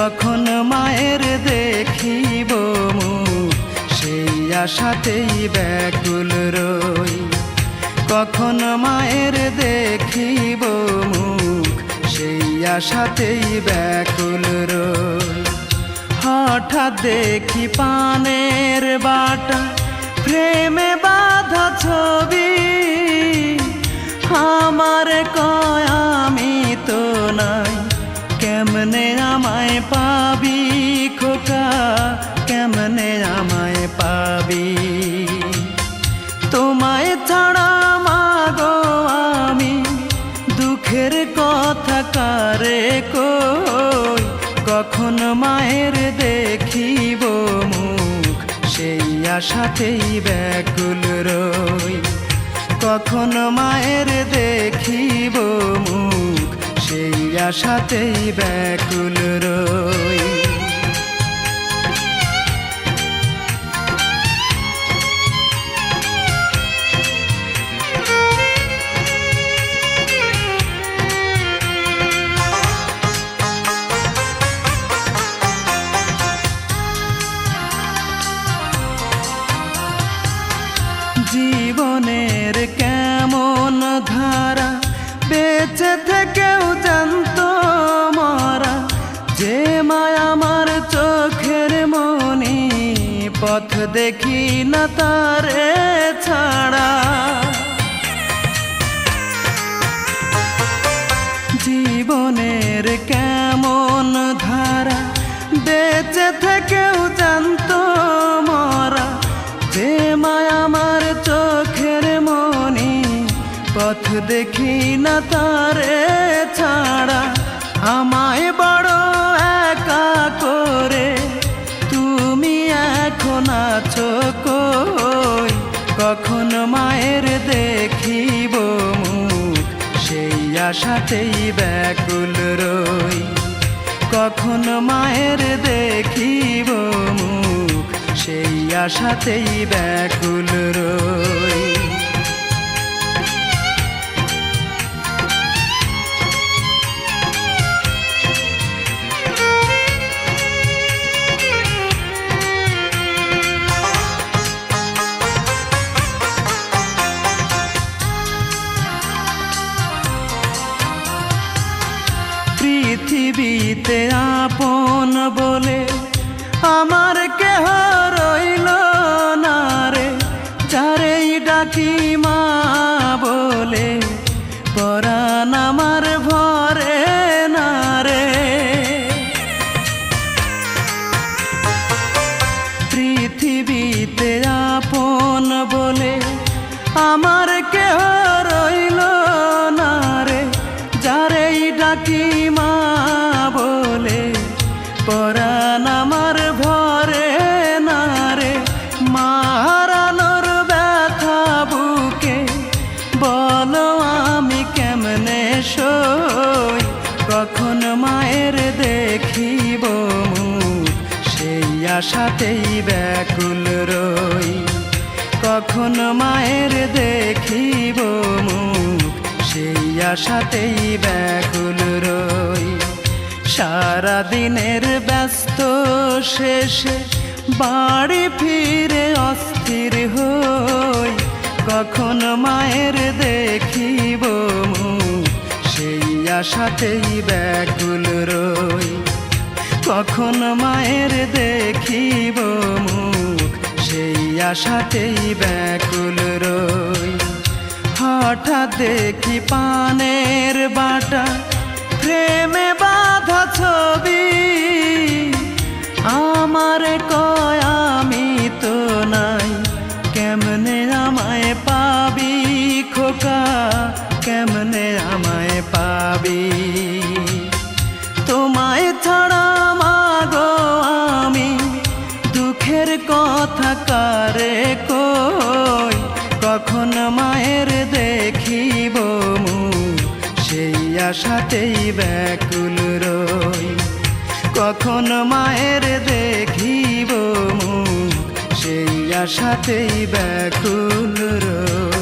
কখন মায়ের দেখিব মুখ সেই আশাতেই ব্যাকুল রই। কখন মায়ের দেখিব মুখ সেই আশাতেই ব্যাকুল রই। হঠাৎ দেখি পানের বাটা প্রেমে বাঁধা ছবি, আমার কয় আমি তো নাই, কেমনে আমায় পাবি খোকা, কেমনে আমায় পাবি। তোমায় ছাড়া মাগো আমি দুঃখের কথা কারে কই। কখন মায়ের দেখিব মুখ সেই আশাতেই ব্যাকুল রই। কখন মায়ের দেখিব মুখ সেই আশাতেই ব্যাকুল রই। জীবনের কেমন ধারা বেঁচে থেকেও জানতো মরা, যে মায়া আমার চোখের মনি পথ দেখি না তারে ছাড়া। জীবনের কেমন ধারা বেঁচে থেকেও জানতো মরা, যে মায়া আমার চোখের মনি পথ দেখি না তারে ছাড়া। আমায় বড় একা করে তুমি এখন আছো কই। কখন মায়ের দেখিব মুখ সেই আশাতেই ব্যাকুল রই। কখন মায়ের দেখিব মুখ সেই আশাতেই ব্যাকুল রই। পৃথিবীতে আপন বলে আমার কেহ রইল না রে, যারেই ডাকি মা বলে পরাণ আমার ভরে না রে। পৃথিবীতে আপন বলে আমার কেহ রইল না রে, যারেই ডাকি মা বলে পরাণ আমার ভরে না রে। মা হারানোর ব্যথা বুকে বলো আমি কেমনে সই। কখন মায়ের দেখিব মুখ সেই আশাতেই ব্যাকুল রই। কখন মায়ের দেখিব মুখ সেই আশাতেই ব্যাকুল রই। সারা দিনের ব্যস্ত শেষে বাড়ি ফিরে অস্থির হই। কখন মায়ের দেখিব মুখ সেই আশাতেই ব্যাকুল রই। কখন মায়ের দেখিব মুখ সেই আশাতেই ব্যাকুল রই। হঠাৎ দেখি পানের বাটা প্রেমে বাঁধা ছবি, আমার কয় আমি তো নাই, কেমনে আমায় পাবি খোকা, কেমনে আমায় পাবি। তোমায় ছাড়া মাগো আমি দুঃখের কথা কারে কই। কখন মায়ের দেখিব মুখ সেই আশাতেই ব্যাকুল রই। কখন মায়ের দেখিব মুখ সেই আশাতেই ব্যাকুল রই।